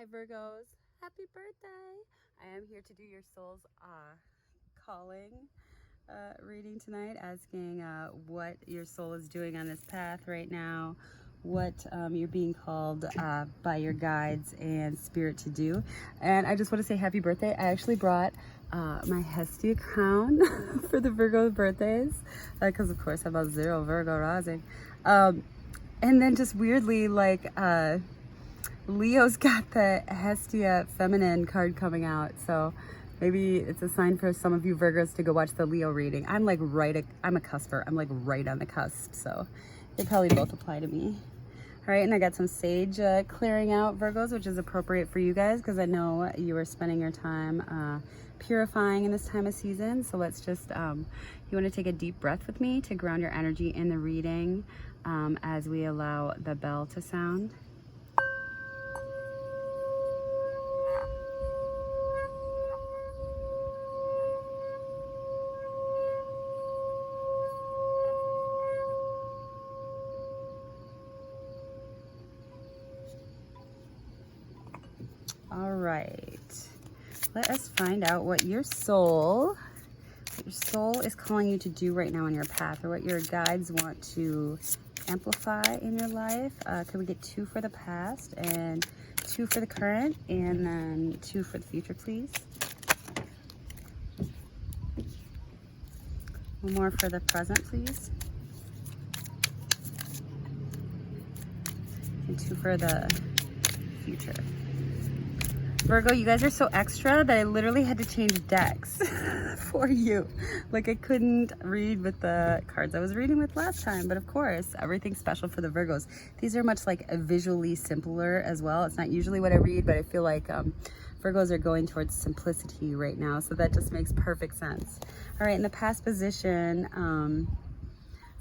Hi Virgos, happy birthday! I am here to do your soul's calling reading tonight, asking what your soul is doing on this path right now, what you're being called by your guides and spirit to do. And I just want to say happy birthday. I actually brought my Hestia crown for the Virgo birthdays because of course I'm a 0 Virgo rising. And then just weirdly, like, Leo's got the Hestia feminine card coming out, so maybe it's a sign for some of you Virgos to go watch the Leo reading. I'm like I'm a cusper. I'm like right on the cusp, so they probably both apply to me. All right, and I got some sage clearing out, Virgos, which is appropriate for you guys because I know you are spending your time purifying in this time of season. So let's just, you want to take a deep breath with me to ground your energy in the reading as we allow the bell to sound. All right, let us find out what your soul is calling you to do right now on your path, or what your guides want to amplify in your life. Can we get 2 for the past and 2 for the current, and then 2 for the future, please? One more for the present, please. And 2 for the future. Virgo, you guys are so extra that I literally had to change decks for you. Like, I couldn't read with the cards I was reading with last time, but of course, everything's special for the Virgos. These are much like visually simpler as well. It's not usually what I read, but I feel like Virgos are going towards simplicity right now, so that just makes perfect sense. All right, in the past position,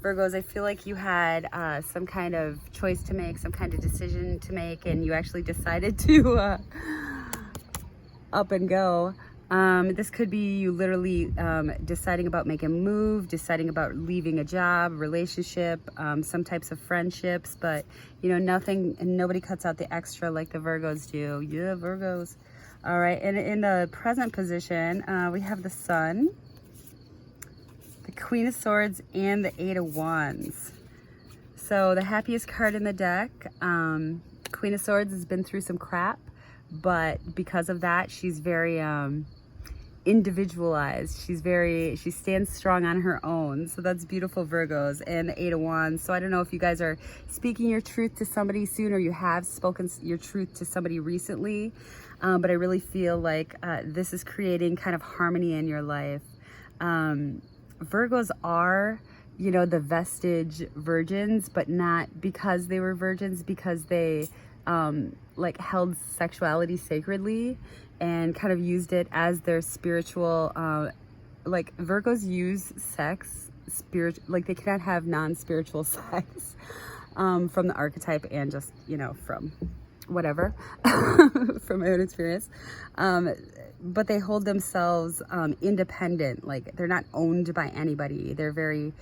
Virgos, I feel like you had some kind of choice to make, some kind of decision to make, and you actually decided to up and go. This could be you literally deciding about making a move, deciding about leaving a job, relationship, some types of friendships, but you know, nobody cuts out the extra like the Virgos do. Yeah, Virgos. All right, and in the present position, we have the Sun, the Queen of Swords, and the 8 of Wands. So the happiest card in the deck. Queen of Swords has been through some crap, but because of that, she's very individualized. She stands strong on her own. So that's beautiful, Virgos. And the 8 of Wands. So I don't know if you guys are speaking your truth to somebody soon, or you have spoken your truth to somebody recently. But I really feel like this is creating kind of harmony in your life. Virgos are, you know, the vestige virgins, but not because they were virgins, because they like held sexuality sacredly and kind of used it as their spiritual, like Virgos use sex, like they cannot have non-spiritual sex from the archetype and just, you know, from whatever, from my own experience. But they hold themselves independent, like they're not owned by anybody. They're very,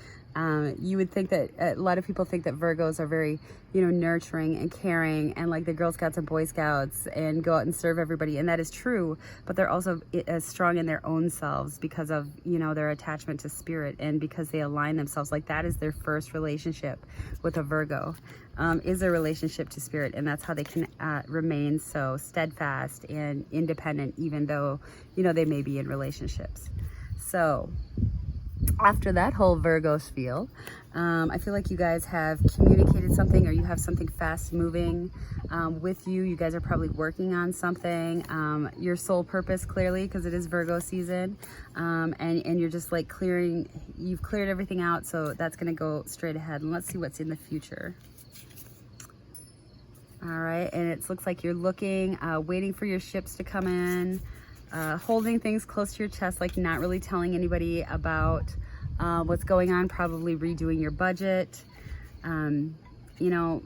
you would think that a lot of people think that Virgos are very, you know, nurturing and caring, and like the Girl Scouts and Boy Scouts, and go out and serve everybody, and that is true, but they're also as strong in their own selves because of, you know, their attachment to spirit, and because they align themselves. Like that is their first relationship with a Virgo, is their relationship to spirit, and that's how they can remain so steadfast and independent, even though, you know, they may be in relationships. So after that whole Virgo spiel, I feel like you guys have communicated something, or you have something fast moving with you. You guys are probably working on something, your soul purpose, clearly, because it is Virgo season, and you're just like you've cleared everything out, so that's going to go straight ahead. And let's see what's in the future. All right, and it looks like you're looking, waiting for your ships to come in, holding things close to your chest, like not really telling anybody about what's going on, probably redoing your budget, you know,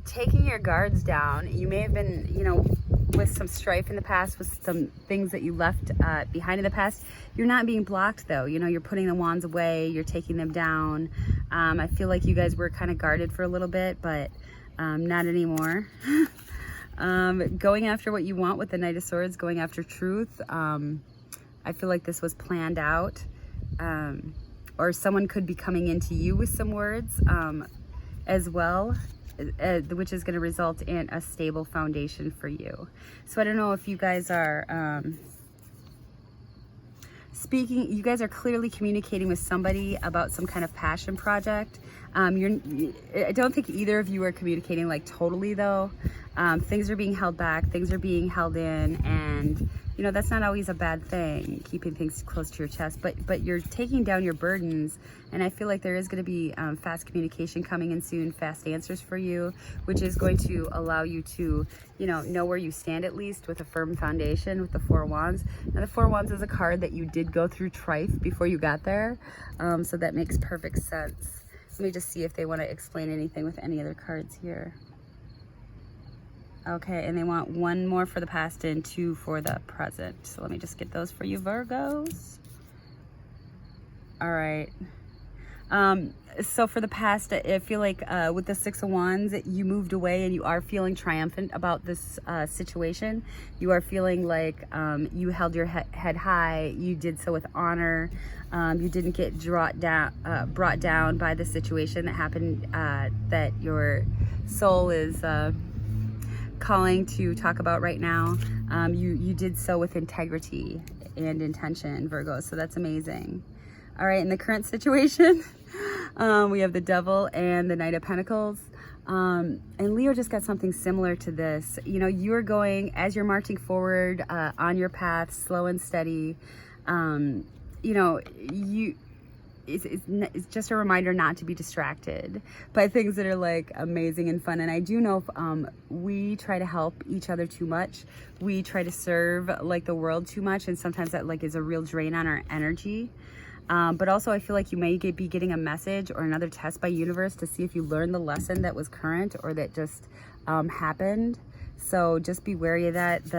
taking your guards down. You may have been, you know, with some strife in the past, with some things that you left behind in the past. You're not being blocked though, you know, you're putting the wands away, you're taking them down. I feel like you guys were kind of guarded for a little bit, but not anymore. Going after what you want with the Knight of Swords, going after truth. I feel like this was planned out. Or someone could be coming into you with some words as well, which is going to result in a stable foundation for you. So I don't know if you guys are speaking, you guys are clearly communicating with somebody about some kind of passion project. I don't think either of you are communicating like totally though. Things are being held back, things are being held in, and you know, that's not always a bad thing, keeping things close to your chest, but you're taking down your burdens, and I feel like there is going to be fast communication coming in soon, fast answers for you, which is going to allow you to, you know where you stand at least with a firm foundation with the Four of Wands. Now the Four of Wands is a card that you did go through strife before you got there, so that makes perfect sense. Let me just see if they want to explain anything with any other cards here. Okay, and they want one more for the past and two for the present. So let me just get those for you, Virgos. All right. So for the past, I feel like with the Six of Wands, you moved away and you are feeling triumphant about this situation. You are feeling like you held your head high. You did so with honor. You didn't get brought down by the situation that happened, that your soul is calling to talk about right now. You did so with integrity and intention, Virgo, so that's amazing. All right, in the current situation, we have the Devil and the Knight of Pentacles. And Leo just got something similar to this. You know, you're going, as you're marching forward on your path, slow and steady, you know, it's just a reminder not to be distracted by things that are like amazing and fun. And I do know we try to help each other too much. We try to serve like the world too much, and sometimes that like is a real drain on our energy. But also I feel like you may be getting a message or another test by universe to see if you learned the lesson that was current or that just happened. So just be wary of that.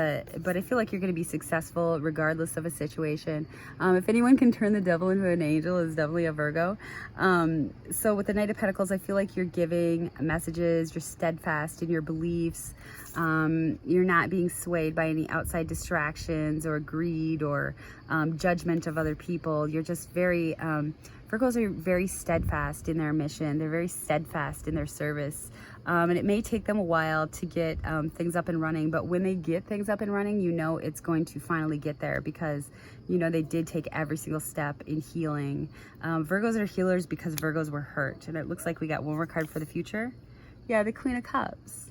But I feel like you're going to be successful regardless of a situation. If anyone can turn the devil into an angel, it's definitely a Virgo. So with the Knight of Pentacles, I feel like you're giving messages, you're steadfast in your beliefs. You're not being swayed by any outside distractions or greed or judgment of other people. You're just very, Virgos are very steadfast in their mission. They're very steadfast in their service. And it may take them a while to get things up and running, but when they get things up and running, you know it's going to finally get there because, you know, they did take every single step in healing. Virgos are healers because Virgos were hurt. And it looks like we got one more card for the future. Yeah, the Queen of Cups.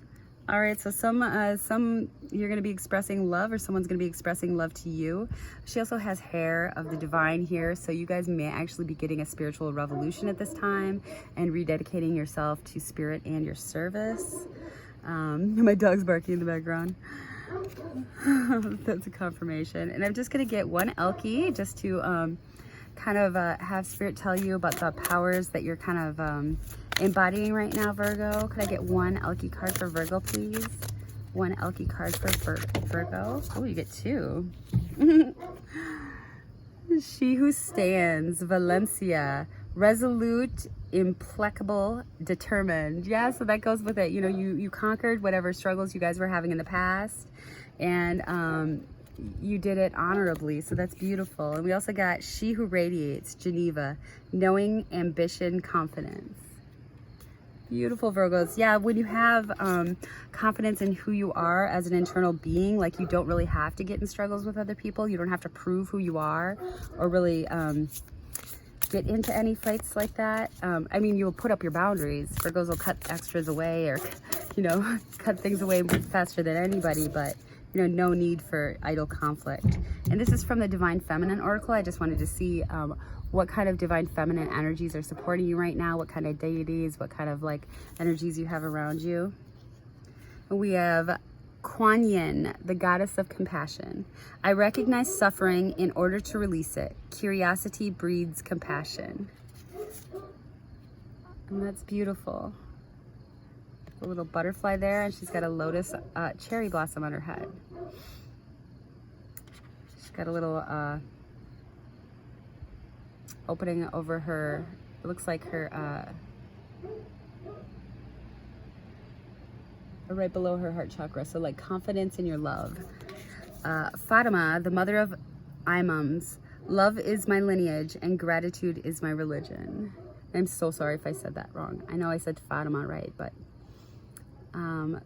All right, so some you're going to be expressing love, or someone's going to be expressing love to you. She also has hair of the divine here, so you guys may actually be getting a spiritual revolution at this time and rededicating yourself to spirit and your service. My dog's barking in the background. That's a confirmation. And I'm just going to get one Elkie just to kind of have spirit tell you about the powers that you're kind of embodying right now, Virgo. Could I get one Elkie card for Virgo, please? One Elkie card for Virgo. Oh, you get two. She who stands, Valencia, resolute, implacable, determined. Yeah, so that goes with it. You know, you conquered whatever struggles you guys were having in the past, and you did it honorably, so that's beautiful. And we also got she who radiates, Geneva, knowing, ambition, confidence. Beautiful, Virgos. Yeah, when you have confidence in who you are as an internal being, like you don't really have to get in struggles with other people. You don't have to prove who you are or really get into any fights like that. I mean, you'll put up your boundaries. Virgos will cut extras away or, you know, cut things away faster than anybody, but you know, no need for idle conflict. And this is from the Divine Feminine Oracle. I just wanted to see what kind of divine feminine energies are supporting you right now, what kind of deities, what kind of like energies you have around you. We have Kuan Yin, the goddess of compassion. I recognize suffering in order to release it. Curiosity breeds compassion. And that's beautiful. A little butterfly there, and she's got a lotus cherry blossom on her head. She's got a little opening over her, it looks like her or right below her heart chakra. So like confidence in your love. Fatima, the mother of imams, love is my lineage and gratitude is my religion. I'm so sorry if I said that wrong. I know I said Fatima right, but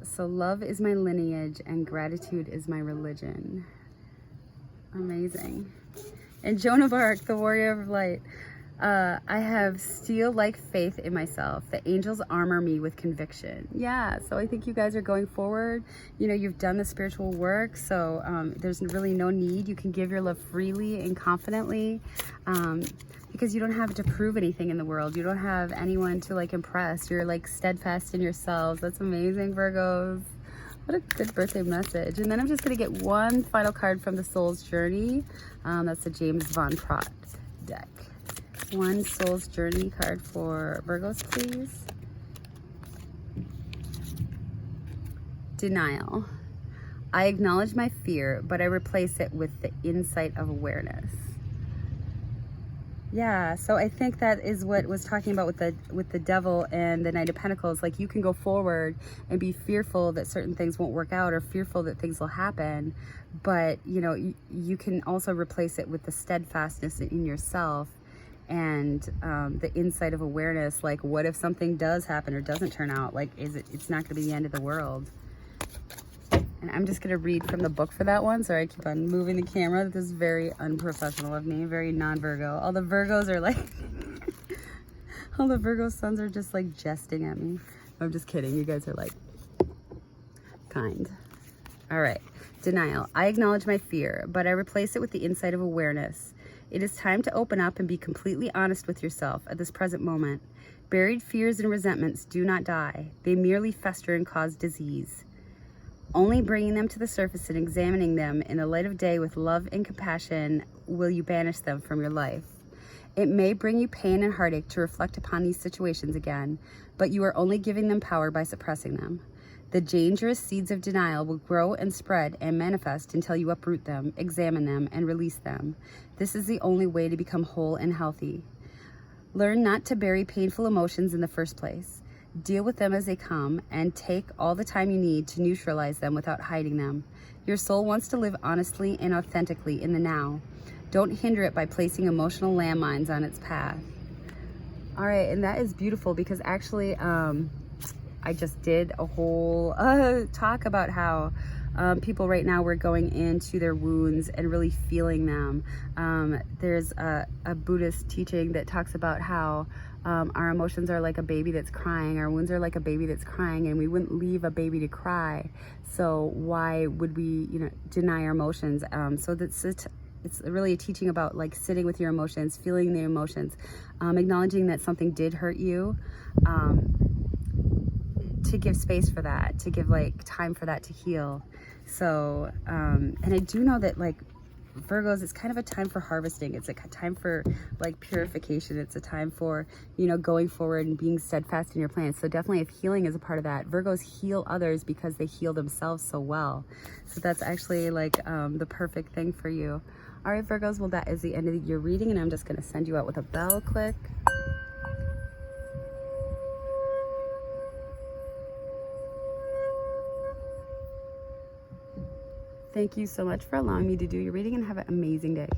so love is my lineage and gratitude is my religion. Amazing. And Joan of Arc, the warrior of light. I have steel-like faith in myself. The angels armor me with conviction. Yeah, so I think you guys are going forward. You know, you've done the spiritual work, so there's really no need. You can give your love freely and confidently because you don't have to prove anything in the world. You don't have anyone to like impress. You're like steadfast in yourselves. That's amazing, Virgos. What a good birthday message. And then I'm just going to get one final card from the Soul's Journey. That's the James Von Pratt deck. One Soul's Journey card for Virgos, please. Denial. I acknowledge my fear, but I replace it with the insight of awareness. Yeah, so I think that is what was talking about with the Devil and the Knight of Pentacles. Like, you can go forward and be fearful that certain things won't work out or fearful that things will happen, but you know, you can also replace it with the steadfastness in yourself and the insight of awareness. Like, what if something does happen or doesn't turn out? Like, it's not going to be the end of the world. And I'm just going to read from the book for that one. Sorry, I keep on moving the camera. This is very unprofessional of me, very non-Virgo. All the Virgos are like, all the Virgo sons are just like jesting at me. I'm just kidding. You guys are like kind. All right. Denial. I acknowledge my fear, but I replace it with the insight of awareness. It is time to open up and be completely honest with yourself at this present moment. Buried fears and resentments do not die. They merely fester and cause disease. Only bringing them to the surface and examining them in the light of day with love and compassion will you banish them from your life. It may bring you pain and heartache to reflect upon these situations again, but you are only giving them power by suppressing them. The dangerous seeds of denial will grow and spread and manifest until you uproot them, examine them, and release them. This is the only way to become whole and healthy. Learn not to bury painful emotions in the first place. Deal with them as they come and take all the time you need to neutralize them without hiding them. Your soul wants to live honestly and authentically in the now. Don't hinder it by placing emotional landmines on its path. All right, and that is beautiful because actually I just did a whole talk about how people right now, we're going into their wounds and really feeling them. There's a Buddhist teaching that talks about how our emotions are like a baby that's crying. Our wounds are like a baby that's crying, and we wouldn't leave a baby to cry. So why would we, deny our emotions? So it's really a teaching about like sitting with your emotions, feeling the emotions, acknowledging that something did hurt you, to give space for that, to give like time for that to heal. So, and I do know that like Virgos, it's kind of a time for harvesting. It's like a time for like purification. It's a time for, going forward and being steadfast in your plans. So definitely if healing is a part of that, Virgos heal others because they heal themselves so well. So that's actually like the perfect thing for you. All right, Virgos, well, that is the end of your reading, and I'm just going to send you out with a bell click. Thank you so much for allowing me to do your reading, and have an amazing day.